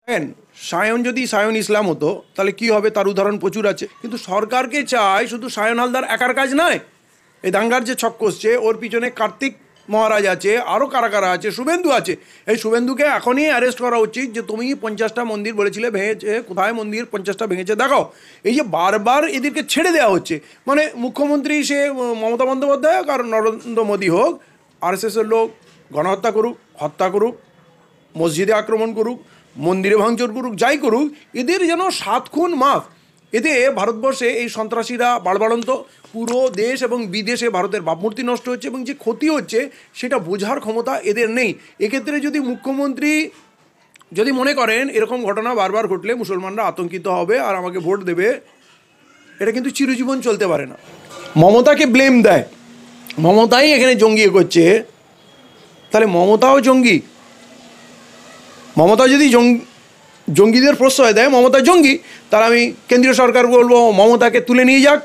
দেখেন, সায়ন যদি সায়ন ইসলাম হতো তাহলে কি হবে তার উদাহরণ প্রচুর আছে। কিন্তু সরকারকে চায় শুধু সায়ন হালদার একার কাজ নয়, এই দাঙ্গার যে ছক কষছে ওর পিছনে কার্তিক মহারাজ আছে, আরও কারা কারা আছে, শুভেন্দু আছে। এই শুভেন্দুকে এখনই অ্যারেস্ট করা উচিত যে তুমি 50টা মন্দির বলেছিলে ভেঙেছে, কোথায় মন্দির 50টা ভেঙেছে দেখাও। এই যে বারবার এদেরকে ছেড়ে দেওয়া হচ্ছে, মানে মুখ্যমন্ত্রী সে মমতা বন্দ্যোপাধ্যায় হোক আর নরেন্দ্র মোদী হোক, আরএসএসের লোক গণহত্যা করুক, হত্যা করুক, মসজিদে আক্রমণ করুক, মন্দিরে ভাঙচুর করুক, যাই করুক, এদের যেন 7 খুন মাফ। এতে ভারতবর্ষে এই সন্ত্রাসীরা বাড়বাড়ন্ত, পুরো দেশ এবং বিদেশে ভারতের ভাবমূর্তি নষ্ট হচ্ছে এবং যে ক্ষতি হচ্ছে সেটা বোঝার ক্ষমতা এদের নেই। এক্ষেত্রে যদি মুখ্যমন্ত্রী যদি মনে করেন এরকম ঘটনা বারবার ঘটলে মুসলমানরা আতঙ্কিত হবে আর আমাকে ভোট দেবে, এটা কিন্তু চিরজীবন চলতে পারে না। মমতাকে ব্লেম দেয়, মমতাই এখানে জঙ্গি করছে, তাহলে মমতাও জঙ্গি। মমতা যদি জঙ্গিদের প্রশ্রয় দেয়, মমতা জঙ্গি, তাহলে আমি কেন্দ্রীয় সরকার বলবো মমতাকে তুলে নিয়ে যাক,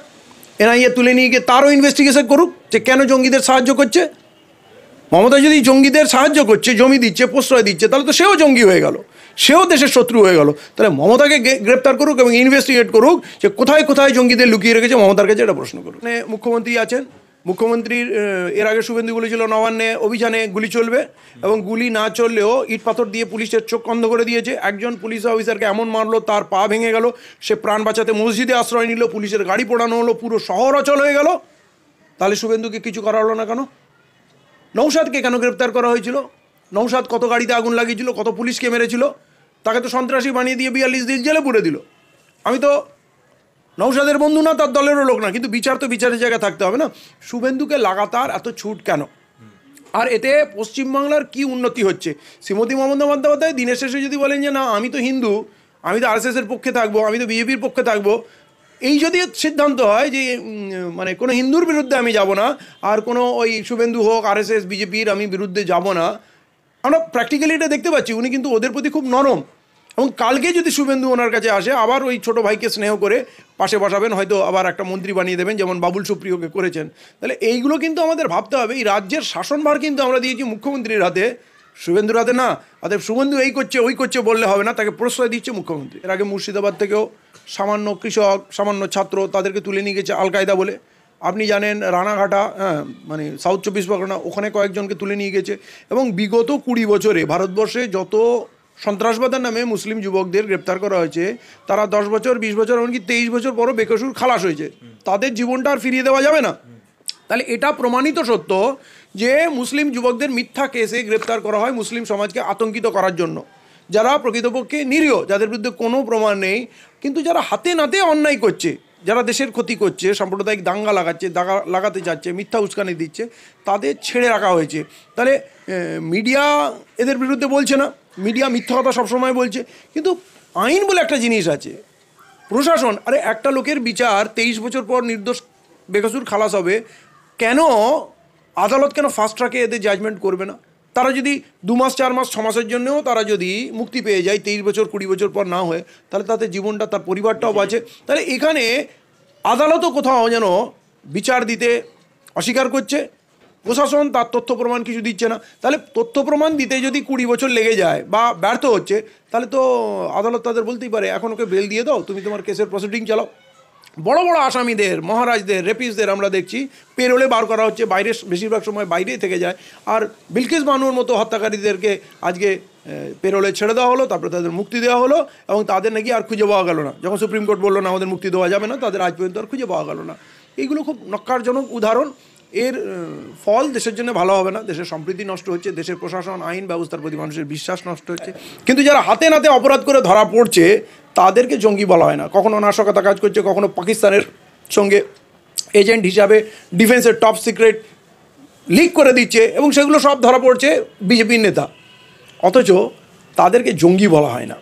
এনআইএ তুলে নিয়ে গিয়ে তারও ইনভেস্টিগেশন করুক যে কেন জঙ্গিদের সাহায্য করছে। মমতা যদি জঙ্গিদের সাহায্য করছে, জমি দিচ্ছে, প্রশ্রয় দিচ্ছে, তাহলে তো সেও জঙ্গি হয়ে গেল, সেও দেশের শত্রু হয়ে গেল। তাহলে মমতাকে গ্রেপ্তার করুক এবং ইনভেস্টিগেট করুক যে কোথায় কোথায় জঙ্গিদের লুকিয়ে রেখেছে, মমতার কাছে এটা প্রশ্ন করুক। মানে মুখ্যমন্ত্রী আছেন, মুখ্যমন্ত্রীর এর আগে শুভেন্দু বলেছিল নবান্নে অভিযানে গুলি চলবে, এবং গুলি না চললেও ইট পাথর দিয়ে পুলিশের চোখ বন্ধ করে দিয়েছে। একজন পুলিশ অফিসারকে এমন মারলো তার পা ভেঙে গেল, সে প্রাণ বাঁচাতে মসজিদে আশ্রয় নিল, পুলিশের গাড়ি পোড়ানো হলো, পুরো শহর অচল হয়ে গেল। তাহলে শুভেন্দুকে কিছু করা হলো না কেন? নৌসাদকে কেন গ্রেপ্তার করা হয়েছিল? নৌসাদ কত গাড়িতে আগুন লাগিয়েছিল, কত পুলিশকে মেরেছিল, তাকে তো সন্ত্রাসী বানিয়ে দিয়ে 42 দিন জেলে পুরে দিল। আমি তো নৌসাদের বন্ধু না, তার দলেরও লোক না, কিন্তু বিচার তো বিচারের জায়গায় থাকতে হবে না। শুভেন্দুকে লাগাতার এত ছুট কেন? আর এতে পশ্চিমবাংলার কি উন্নতি হচ্ছে? শ্রীমতী মমতা বন্দ্যোপাধ্যায় দিনের শেষে যদি বলেন যে না আমি তো হিন্দু, আমি তো আরএসএসের পক্ষে থাকবো, আমি তো বিজেপির পক্ষে থাকবো, এই যদি সিদ্ধান্ত হয় যে মানে কোনো হিন্দুর বিরুদ্ধে আমি যাব না, আর কোনো ওই শুভেন্দু হোক আরএসএস বিজেপির আমি বিরুদ্ধে যাব না, আমরা প্র্যাকটিক্যালি এটা দেখতে পাচ্ছি উনি কিন্তু ওদের প্রতি খুব নরম। এবং কালকে যদি শুভেন্দু ওনার কাছে আসে, আবার ওই ছোটো ভাইকে স্নেহ করে পাশে বসাবেন, হয়তো আবার একটা মন্ত্রী বানিয়ে দেবেন যেমন বাবুল সুপ্রিয়কে করেছেন। তাহলে এইগুলো কিন্তু আমাদের ভাবতে হবে। এই রাজ্যের শাসনভার কিন্তু আমরা দিয়েছি মুখ্যমন্ত্রীর হাতে, শুভেন্দুর হাতে না। অতএব শুভেন্দু এই করছে ওই করছে বললে হবে না, তাকে প্রশ্রয় দিচ্ছে মুখ্যমন্ত্রী। এর আগে মুর্শিদাবাদ থেকেও সামান্য কৃষক, সামান্য ছাত্র, তাদেরকে তুলে নিয়ে গেছে আল কায়দা বলে। আপনি জানেন রানাঘাটা, মানে সাউথ 24 পরগনা, ওখানে কয়েকজনকে তুলে নিয়ে গেছে। এবং বিগত 20 বছরে ভারতবর্ষে যত সন্ত্রাসবাদের নামে মুসলিম যুবকদের গ্রেপ্তার করা হয়েছে, তারা 10 বছর 20 বছর এমনকি 23 বছর পরও বেকসুর খালাস হয়েছে। তাদের জীবনটা আর ফিরিয়ে দেওয়া যাবে না। তাহলে এটা প্রমাণিত সত্য যে মুসলিম যুবকদের মিথ্যা কেসে গ্রেপ্তার করা হয় মুসলিম সমাজকে আতঙ্কিত করার জন্য, যারা প্রকৃতপক্ষে নিরীহ, যাদের বিরুদ্ধে কোনো প্রমাণ নেই, কিন্তু যারা হাতে নাতে অন্যায় করছে, যারা দেশের ক্ষতি করছে, সাম্প্রদায়িক দাঙ্গা লাগাতে যাচ্ছে, মিথ্যা উস্কানি দিচ্ছে, তাদের ছেড়ে রাখা হয়েছে। তাহলে মিডিয়া এদের বিরুদ্ধে বলছে না, মিডিয়া মিথ্যা কথা সবসময় বলছে, কিন্তু আইন বলে একটা জিনিস আছে, প্রশাসন, আরে একটা লোকের বিচার 23 বছর পর নির্দোষ বেকসুর খালাস হবে, কেন আদালত কেন ফাস্ট ট্র্যাকে এদের জাজমেন্ট করবে না? তারা যদি 2 মাস 4 মাস 6 মাসের জন্যও তারা যদি মুক্তি পেয়ে যায় 23 বছর 20 বছর পর না হয়ে, তাহলে তাদের জীবনটা, তার পরিবারটাও বাঁচে। তাহলে এখানে আদালতও কোথাও যেন বিচার দিতে অস্বীকার করছে, প্রশাসন তার তথ্য প্রমাণ কিছু দিচ্ছে না। তাহলে তথ্য প্রমাণ দিতে যদি 20 বছর লেগে যায় বা ব্যর্থ হচ্ছে, তাহলে তো আদালত তাদের বলতেই পারে এখন ওকে বেল দিয়ে দাও, তুমি তোমার কেসের প্রসিডিং চালাও। বড় বড় আসামিদের, মহারাজদের, রেপিসদের আমরা দেখছি পেরোলে বার করা হচ্ছে, বাইরে বেশিরভাগ সময় বাইরেই থেকে যায়। আর বিলকিস বানুর মতো হত্যাকারীদেরকে আজকে পেরোলে ছেড়ে দেওয়া হলো, তারপরে তাদের মুক্তি দেওয়া হলো, এবং তাদের নাকি আর খুঁজে পাওয়া গেল না। যখন সুপ্রিম কোর্ট বললো না আমাদের মুক্তি দেওয়া যাবে না, তাদের আজ পর্যন্ত আর খুঁজে পাওয়া গেল না। এইগুলো খুব নক্কারজনক উদাহরণ। এর ফল দেশের জন্য ভালো হবে না, দেশের সম্প্রীতি নষ্ট হচ্ছে, দেশের প্রশাসন আইন ব্যবস্থার প্রতি মানুষের বিশ্বাস নষ্ট হচ্ছে। কিন্তু যারা হাতে নাতে অপরাধ করে ধরা পড়ছে তাদেরকে জঙ্গি বলা হয় না। কখনো নাশকতা কাজ করছে, কখনো পাকিস্তানের সঙ্গে এজেন্ট হিসাবে ডিফেন্সের টপ সিক্রেট লিক করে দিচ্ছে, এবং সেগুলো সব ধরা পড়ছে বিজেপির নেতা, অথচ তাদেরকে জঙ্গি বলা হয় না।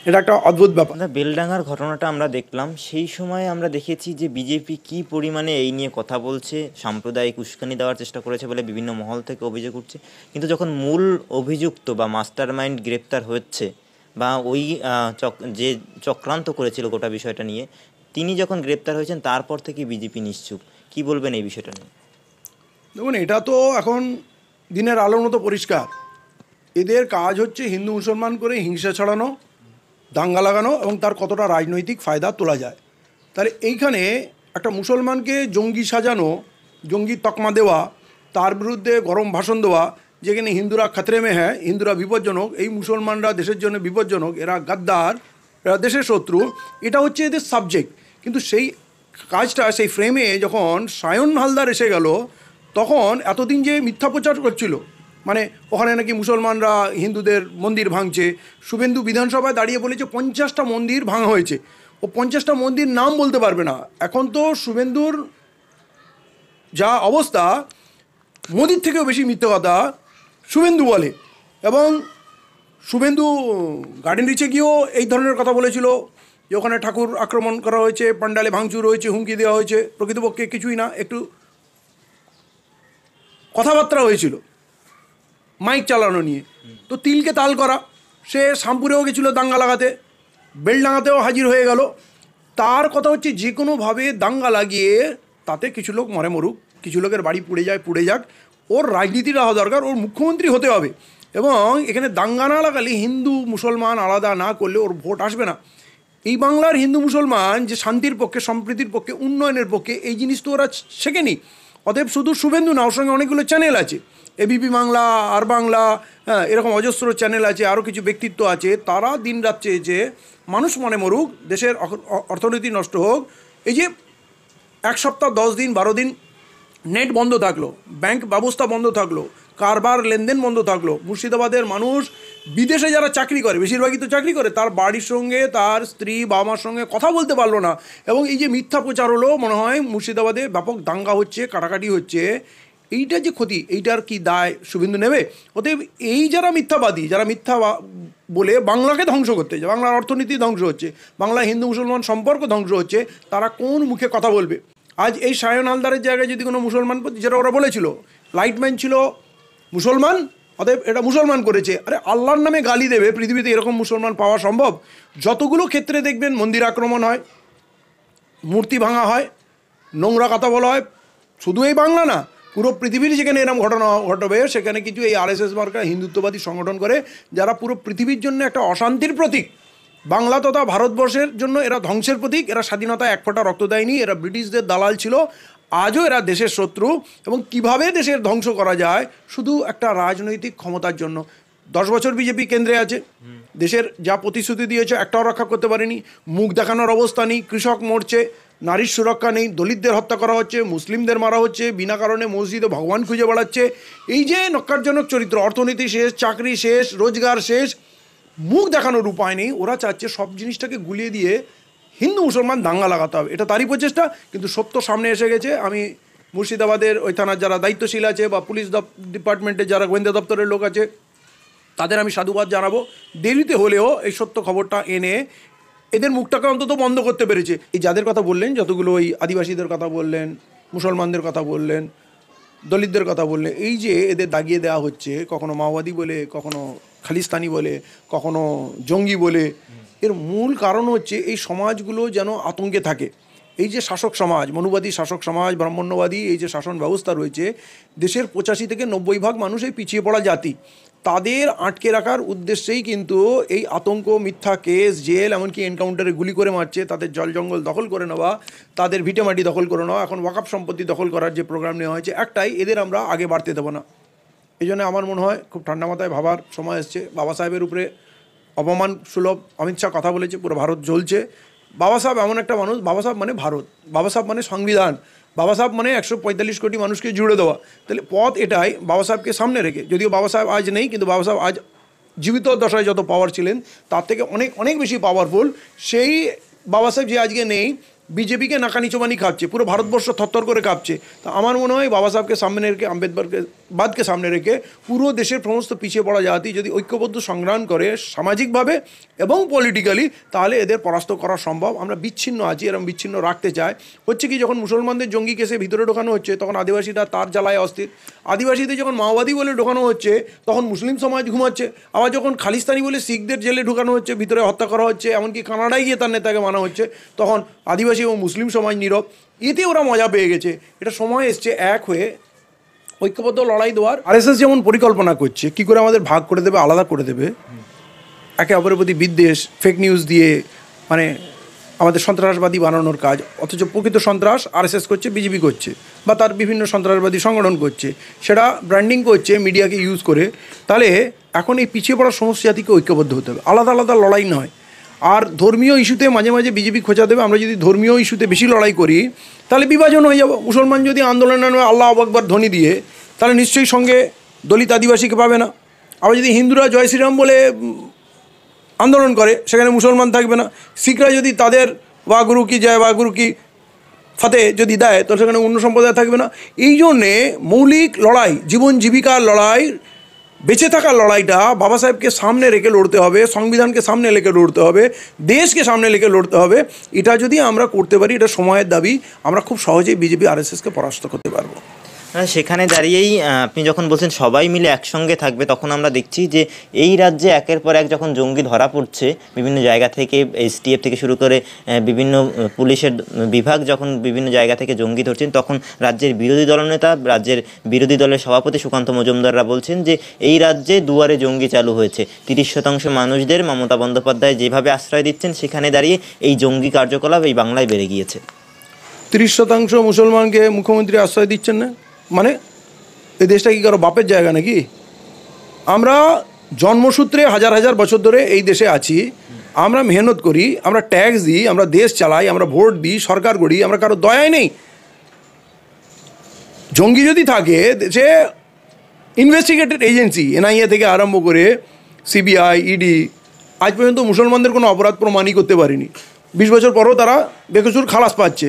এটা একটা অদ্ভুত ব্যাপার। বেলডাঙ্গার ঘটনাটা আমরা দেখলাম, সেই সময় আমরা দেখেছি যে বিজেপি কি পরিমাণে এই নিয়ে কথা বলছে, সাম্প্রদায়িক উস্কানি দেওয়ার চেষ্টা করেছে বলে বিভিন্ন মহল থেকে অভিযোগ উঠছে। কিন্তু যখন মূল অভিযুক্ত বা মাস্টার মাইন্ড গ্রেপ্তার হচ্ছে, বা ওই যে চক্রান্ত করেছিল গোটা বিষয়টা নিয়ে, তিনি যখন গ্রেপ্তার হয়েছেন তারপর থেকে বিজেপি নিশ্চুপ। কি বলবেন এই বিষয়টা নিয়ে? দেখুন, এটা তো এখন দিনের আলোর মতো পরিষ্কার। এদের কাজ হচ্ছে হিন্দু মুসলমান করে হিংসা ছড়ানো, দাঙ্গা লাগানো এবং তার কতটা রাজনৈতিক ফায়দা তোলা যায়। তাহলে এইখানে একটা মুসলমানকে জঙ্গি সাজানো, জঙ্গি তকমা দেওয়া, তার বিরুদ্ধে গরম ভাষণ দেওয়া, যেখানে হিন্দুরা খাতরে মে হ্যাঁ, হিন্দুরা বিপজ্জনক, এই মুসলমানরা দেশের জন্য বিপজ্জনক, এরা গাদ্দার, এরা দেশের শত্রু, এটা হচ্ছে এদের সাবজেক্ট। কিন্তু সেই কাজটা, সেই ফ্রেমে যখন সায়ন হালদার এসে গেল, তখন এতদিন যে মিথ্যা প্রচার করছিল, মানে ওখানে নাকি মুসলমানরা হিন্দুদের মন্দির ভাঙছে, শুভেন্দু বিধানসভায় দাঁড়িয়ে বলেছে 50টা মন্দির ভাঙা হয়েছে, ও 50টা মন্দির নাম বলতে পারবে না। এখন তো শুভেন্দুর যা অবস্থা, মোদির থেকেও বেশি মিথ্যে কথা শুভেন্দু বলে। এবং শুভেন্দু গার্ডেন রিচে গিয়েও এই ধরনের কথা বলেছিল যে ওখানে ঠাকুর আক্রমণ করা হয়েছে, পান্ডালে ভাঙচুর হয়েছে, হুমকি দেওয়া হয়েছে, প্রকৃতপক্ষে কিছুই না, একটু কথাবার্তা হয়েছিল মাইক চালানো নিয়ে। তো তিলকে তাল করা, সে শামপুরেও গেছিলো দাঙ্গা লাগাতে, বেলডাঙাতেও হাজির হয়ে গেল। তার কথা হচ্ছে যে কোনোভাবে দাঙ্গা লাগিয়ে তাতে কিছু লোক মরে মরুক, কিছু লোকের বাড়ি পুড়ে যায়, পুড়ে যাক, ওর রাজনীতিটা হওয়া দরকার, ওর মুখ্যমন্ত্রী হতে হবে। এবং এখানে দাঙ্গা না লাগালে, হিন্দু মুসলমান আলাদা না করলে ওর ভোট আসবে না। এই বাংলার হিন্দু মুসলমান যে শান্তির পক্ষে, সম্প্রীতির পক্ষে, উন্নয়নের পক্ষে, এই জিনিস তো ওরা শেখেনি। অতএব শুধু শুভেন্দু না, ওর সঙ্গে অনেকগুলো চ্যানেল আছে, এবিপি বাংলা, আর বাংলা, হ্যাঁ, এরকম অজস্র চ্যানেল আছে, আরও কিছু ব্যক্তিত্ব আছে, তারা দিন রাত চেয়েছে মানুষ মনে মরুক, দেশের অর্থনীতি নষ্ট হোক। এই যে 1 সপ্তাহ 10 দিন 12 দিন নেট বন্ধ থাকলো, ব্যাংক ব্যবস্থা বন্ধ থাকলো, কারবার লেনদেন বন্ধ থাকলো, মুর্শিদাবাদের মানুষ বিদেশে যারা চাকরি করে, বেশিরভাগই তো চাকরি করে, তার বাড়ির সঙ্গে, তার স্ত্রী বাবা মার সঙ্গে কথা বলতে পারলো না। এবং এই যে মিথ্যা প্রচার হলো, মনে হয় মুর্শিদাবাদে ব্যাপক দাঙ্গা হচ্ছে, কাটাকাটি হচ্ছে, এইটা যে ক্ষতি, এইটার কি দায় শুভেন্দু নেবে? অতএব এই যারা মিথ্যাবাদী, যারা মিথ্যা বলে বাংলাকে ধ্বংস করতে হচ্ছে, বাংলার অর্থনীতি ধ্বংস হচ্ছে, বাংলা হিন্দু মুসলমান সম্পর্ক ধ্বংস হচ্ছে, তারা কোন মুখে কথা বলবে? আজ এই সায়ন হালদারের জায়গায় যদি কোনো মুসলমান, যেটা ওরা বলেছিল লাইটম্যান ছিল মুসলমান, অতএব এটা মুসলমান করেছে, আরে আল্লাহর নামে গালি দেবে, পৃথিবীতে এরকম মুসলমান পাওয়া সম্ভব? যতগুলো ক্ষেত্রে দেখবেন মন্দির আক্রমণ হয়, মূর্তি ভাঙা হয়, নোংরা কথা বলা হয়, শুধু এই বাংলা না, পুরো পৃথিবীর যেখানে এরকম ঘটনা ঘটবে, সেখানে কিছু এই RSS মার্কা হিন্দুত্ববাদী সংগঠন করে, যারা পুরো পৃথিবীর জন্য একটা অশান্তির প্রতীক, বাংলা তথা ভারতবর্ষের জন্য এরা ধ্বংসের প্রতীক। এরা স্বাধীনতা এক ফোঁটা রক্ত দেয়নি, এরা ব্রিটিশদের দালাল ছিল, আজও এরা দেশের শত্রু। এবং কিভাবে দেশের ধ্বংস করা যায় শুধু একটা রাজনৈতিক ক্ষমতার জন্য। 10 বছর বিজেপি কেন্দ্রে আছে, দেশের যা প্রতিশ্রুতি দিয়েছে একটাও রক্ষা করতে পারেনি, মুখ দেখানোর অবস্থা নেই, কৃষক মরছে, নারীর সুরক্ষা নেই, দলিতদের হত্যা করা হচ্ছে, মুসলিমদের মারা হচ্ছে, বিনা কারণে মসজিদে ভগবান খুঁজে বেড়াচ্ছে। এই যে নক্কারজনক চরিত্র, অর্থনীতি শেষ, চাকরি শেষ, রোজগার শেষ, মুখ দেখানোর উপায় নেই। ওরা চাচ্ছে সব জিনিসটাকে গুলিয়ে দিয়ে হিন্দু মুসলমান দাঙ্গা লাগাতে হবে, এটা তারই প্রচেষ্টা। কিন্তু সত্য সামনে এসে গেছে। আমি মুর্শিদাবাদের ওই থানার যারা দায়িত্বশীল আছে, বা পুলিশ ডিপার্টমেন্টের যারা গোয়েন্দা দপ্তরের লোক আছে, তাদের আমি সাধুবাদ জানাবো। দেরিতে হলেও এই সত্য খবরটা এনে এদের মুখটাকে অন্তত বন্ধ করতে পেরেছে। এই যাদের কথা বললেন, যতগুলো ওই আদিবাসীদের কথা বললেন, মুসলমানদের কথা বললেন, দলিতদের কথা বললেন, এই যে এদের দাগিয়ে দেওয়া হচ্ছে, কখনো মাওবাদী বলে, কখনো খালিস্তানি বলে, কখনো জঙ্গি বলে, এর মূল কারণ হচ্ছে এই সমাজগুলো যেন আতঙ্কে থাকে। এই যে শাসক সমাজ, মনুবাদী শাসক সমাজ, ব্রাহ্মণ্যবাদী এই যে শাসন ব্যবস্থা রয়েছে, দেশের 85 থেকে 90% মানুষ এই পিছিয়ে পড়া জাতি, তাদের আটকে রাখার উদ্দেশ্যেই কিন্তু এই আতঙ্ক, মিথ্যা কেস, জেল, এমনকি এনকাউন্টারে গুলি করে মারছে, তাদের জল জঙ্গল দখল করে নেওয়া, তাদের ভিটেমাটি দখল করে নেওয়া, এখন ওয়াকফ সম্পত্তি দখল করার যে প্রোগ্রাম নেওয়া হয়েছে, একটাই, এদের আমরা আগে বাড়তে দেবো না। এই জন্য আমার মনে হয় খুব ঠান্ডা মাথায় ভাবার সময় এসছে। বাবা সাহেবের উপরে অপমান সুলভ অমিত শাহ কথা বলেছে, পুরো ভারত জ্বলছে। বাবা সাহেব এমন একটা মানুষ, বাবা সাহেব মানে ভারত, বাবা সাহেব মানে সংবিধান, বাবা সাহেব মানে 145 কোটি মানুষকে জুড়ে দেওয়া। তাহলে পথ এটাই, বাবা সাহেবকে সামনে রেখে, যদিও বাবা সাহেব আজ নেই, কিন্তু বাবা সাহেব আজ জীবিত দশায় যত পাওয়ার ছিলেন তার থেকে অনেক অনেক বেশি পাওয়ারফুল। সেই বাবা সাহেব যে আজকে নেই, বিজেপিকে নাকানি চোবানি খাচ্ছে, পুরো ভারতবর্ষ থরথর করে কাঁপছে। তা আমার মনে হয় বাবা সাহেবকে সামনে রেখে, আম্বেদকরকে বাদকে সামনে রেখে, পুরো দেশের সমস্ত পিছিয়ে পড়া জাতি যদি ঐক্যবদ্ধ সংগ্রাম করে সামাজিকভাবে এবং পলিটিক্যালি, তাহলে এদের পরাস্ত করা সম্ভব। আমরা বিচ্ছিন্ন আছি, এরকম বিচ্ছিন্ন রাখতে চায়। হচ্ছে কি, যখন মুসলমানদের জঙ্গি কেসে ভিতরে ঢোকানো হচ্ছে, তখন আদিবাসীরা তার জ্বালায় অস্থির। আদিবাসীদের যখন মাওবাদী বলে ঢোকানো হচ্ছে, তখন মুসলিম সমাজ ঘুমাচ্ছে। আবার যখন খালিস্তানি বলে শিখদের জেলে ঢোকানো হচ্ছে, ভিতরে হত্যা করা হচ্ছে, এমনকি কানাডায় গিয়ে তার নেতাকে মানা হচ্ছে, তখন আদিবাসী এবং মুসলিম সমাজ নীরব। এতে ওরা মজা পেয়ে গেছে। এটা সময় এসছে এক হয়ে ঐক্যবদ্ধ লড়াই দেওয়ার। RSS যেমন পরিকল্পনা করছে কী করে আমাদের ভাগ করে দেবে, আলাদা করে দেবে, একে অপরের প্রতি বিদ্বেষ, ফেক নিউজ দিয়ে মানে আমাদের সন্ত্রাসবাদী বানানোর কাজ, অথচ প্রকৃত সন্ত্রাস আরএসএস করছে, বিজেপি করছে, বা তার বিভিন্ন সন্ত্রাসবাদী সংগঠন করছে, সেটা ব্র্যান্ডিং করছে মিডিয়াকে ইউজ করে। তাহলে এখন এই পিছিয়ে পড়া সমস্ত জাতিকে ঐক্যবদ্ধ হতে হবে, আলাদা আলাদা লড়াই নয়। আর ধর্মীয় ইস্যুতে মাঝে মাঝে বিজেপি খোঁচা দেবে, আমরা যদি ধর্মীয় ইস্যুতে বেশি লড়াই করি তাহলে বিভাজন হয়ে যাব। মুসলমান যদি আন্দোলনে নামে আল্লাহ আকবার ধ্বনি দিয়ে, তাহলে নিশ্চয়ই সঙ্গে দলিত আদিবাসীকে পাবে না। আবার যদি হিন্দুরা জয় শ্রীরাম বলে আন্দোলন করে, সেখানে মুসলমান থাকবে না। শিখরা যদি তাদের ওয়াগুরু কি জয় ওয়াগুরু কি ফতে যদি দেয়, তো সেখানে অন্য সম্প্রদায় থাকবে না। এই জন্যে মৌলিক লড়াই, জীবন জীবিকার লড়াই, বেঁচে থাকার লড়াইটা বাবা সাহেবকে সামনে রেখে লড়তে হবে, সংবিধানকে সামনে রেখে লড়তে হবে, দেশকে সামনে রেখে লড়তে হবে। এটা যদি আমরা করতে পারি, এটা সময়ের দাবি, আমরা খুব সহজেই বিজেপি আরএসএসকে পরাস্ত করতে পারবো। সেখানে দাঁড়িয়েই আপনি যখন বলছেন সবাই মিলে একসঙ্গে থাকবে, তখন আমরা দেখছি যে এই রাজ্যে একের পর এক যখন জঙ্গি ধরা পড়ছে বিভিন্ন জায়গা থেকে, এসটিএফ থেকে শুরু করে বিভিন্ন পুলিশের বিভাগ যখন বিভিন্ন জায়গা থেকে জঙ্গি ধরছেন, তখন রাজ্যের বিরোধী দলনেতা, রাজ্যের বিরোধী দলের সভাপতি সুকান্ত মজুমদাররা বলছেন যে এই রাজ্যে দুয়ারে জঙ্গি চালু হয়েছে। 30% মানুষদের মমতা বন্দ্যোপাধ্যায় যেভাবে আশ্রয় দিচ্ছেন, সেখানে দাঁড়িয়ে এই জঙ্গি কার্যকলাপ এই বাংলায় বেড়ে গিয়েছে। 30% মুসলমানকে মুখ্যমন্ত্রী আশ্রয় দিচ্ছেন না, মানে এই দেশটা কি কারো বাপের জায়গা নাকি? আমরা জন্মসূত্রে হাজার হাজার বছর ধরে এই দেশে আছি, আমরা মেহনত করি, আমরা ট্যাক্স দিই, আমরা দেশ চালাই, আমরা ভোট দিই, সরকার গড়ি, আমরা কারো দয়ায় নেই। জঙ্গি যদি থাকে দেশে, ইনভেস্টিগেটেড এজেন্সি এনআইএ থেকে আরম্ভ করে সিবিআই, ইডি আজ পর্যন্ত মুসলমানদের কোনো অপরাধ প্রমাণই করতে পারেনি। 20 বছর পরও তারা বেকসুর খালাস পাচ্ছে।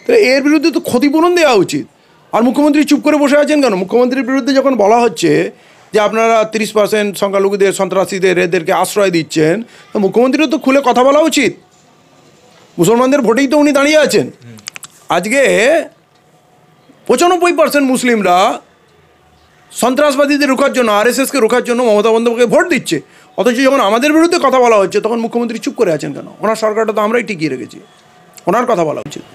তো এর বিরুদ্ধে তো ক্ষতিপূরণ দেওয়া উচিত। আর মুখ্যমন্ত্রী চুপ করে বসে আছেন কেন? মুখ্যমন্ত্রীর বিরুদ্ধে যখন বলা হচ্ছে যে আপনারা 30% সংখ্যালঘুদের, সন্ত্রাসীদের, এদেরকে আশ্রয় দিচ্ছেন, তো মুখ্যমন্ত্রীরও তো খুলে কথা বলা উচিত। মুসলমানদের ভোটেই তো উনি দাঁড়িয়ে আছেন। আজকে 95% মুসলিমরা সন্ত্রাসবাদীদের রোখার জন্য, আরএসএসকে রোখার জন্য মমতা বন্দ্যোপাধ্যায়কে ভোট দিচ্ছে। অথচ যখন আমাদের বিরুদ্ধে কথা বলা হচ্ছে, তখন মুখ্যমন্ত্রী চুপ করে আছেন কেন? ওনার সরকারটা তো আমরাই টিকিয়ে রেখেছি, ওনার কথা বলা উচিত।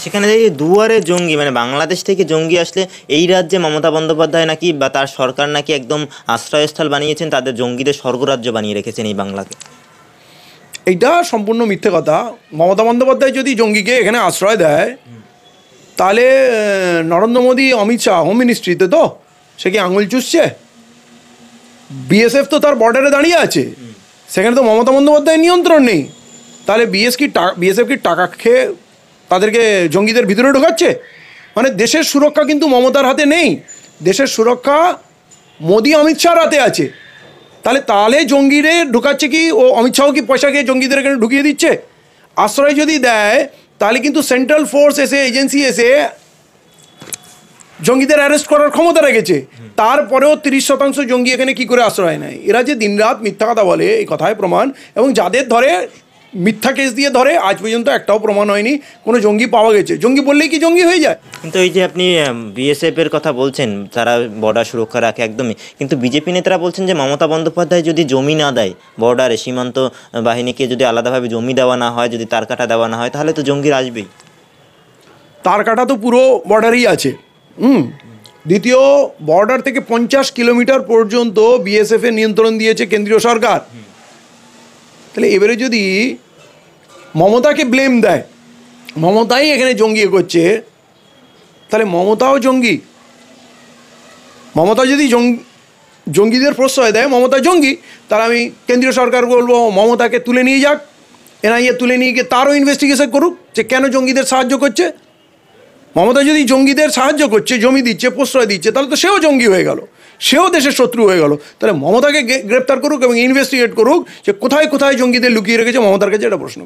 সেখানে এই দুয়ারে জঙ্গি, মানে বাংলাদেশ থেকে জঙ্গি আসলে এই রাজ্যে মমতা বন্দ্যোপাধ্যায় নাকি বা তার সরকার নাকি একদম আশ্রয়স্থল বানিয়েছেন, তাদের জঙ্গিদের স্বর্গরাজ্য বানিয়ে রেখেছেন এই বাংলাকে। এইটা সম্পূর্ণ মিথ্যে কথা। মমতা বন্দ্যোপাধ্যায় যদি জঙ্গিকে এখানে আশ্রয় দেয়, তাহলে নরেন্দ্র মোদী, অমিত শাহ হোম মিনিস্ট্রিতে তো সে কি আঙুল চুষছে? বিএসএফ তো তার বর্ডারে দাঁড়িয়ে আছে, সেখানে তো মমতা বন্দ্যোপাধ্যায়ের নিয়ন্ত্রণ নেই। তাহলে বিএসএফ কি টাকা খেয়ে তাদেরকে জঙ্গিদের ভিতরে ঢোকাচ্ছে? মানে দেশের সুরক্ষা কিন্তু মমতার হাতে নেই, দেশের সুরক্ষা মোদী, অমিত শাহর হাতে আছে। তাহলে জঙ্গিরে ঢুকাচ্ছে কি ও? অমিত শাহ কি পয়সা খেয়ে জঙ্গিদের এখানে ঢুকিয়ে দিচ্ছে? আশ্রয় যদি দেয়, তাহলে কিন্তু সেন্ট্রাল ফোর্স এসে, এজেন্সি এসে জঙ্গিদের অ্যারেস্ট করার ক্ষমতা রেখেছে। তারপরেও 30% জঙ্গি এখানে কি করে আশ্রয় নেয়? এরা যে দিনরাত মিথ্যা কথা বলে, এই কথায় প্রমাণ। এবং যাদের ধরে, মিথ্যা কেস দিয়ে ধরে, আজ পর্যন্ত একটাও প্রমাণ হয়নি কোনো জঙ্গি পাওয়া গেছে। জঙ্গি বললেই কি জঙ্গি হয়ে যায়? কিন্তু এই যে আপনি বিএসএফ এর কথা বলছেন, তারা বর্ডার সুরক্ষা রাখে একদমই, কিন্তু বিজেপি নেতারা বলছেন যে মমতা বন্দ্যোপাধ্যায় যদি জমি না দেয়, বর্ডারে সীমান্ত বাহিনীকে যদি আলাদাভাবে জমি দেওয়া না হয়, যদি তার কাটা দেওয়া না হয়, তাহলে তো জঙ্গিরা আসবেই। তার কাটা তো পুরো বর্ডারেই আছে। দ্বিতীয়, বর্ডার থেকে 50 কিলোমিটার পর্যন্ত বিএসএফের নিয়ন্ত্রণ দিয়েছে কেন্দ্রীয় সরকার। তাহলে এবারে যদি মমতাকে ব্লেম দেয়, মমতাই এখানে জঙ্গি করছে, তাহলে মমতাও জঙ্গি। মমতা যদি জঙ্গিদের প্রশ্রয় দেয়, মমতা জঙ্গি, তাহলে আমি কেন্দ্রীয় সরকার বলবো মমতাকে তুলে নিয়ে যাক, এনআইএ তুলে নিয়ে গিয়ে তারও ইনভেস্টিগেশন করুক যে কেন জঙ্গিদের সাহায্য করছে। মমতা যদি জঙ্গিদের সাহায্য করছে, জমি দিচ্ছে, প্রশ্রয় দিচ্ছে, তাহলে তো সেও জঙ্গি হয়ে গেল, সেও দেশের শত্রু হয়ে গেল। তাহলে মমতাকে গ্রেপ্তার করুক এবং ইনভেস্টিগেট করুক যে কোথায় কোথায় জঙ্গিদের লুকিয়ে রেখেছে, মমতার কাছে এটা প্রশ্ন করুক।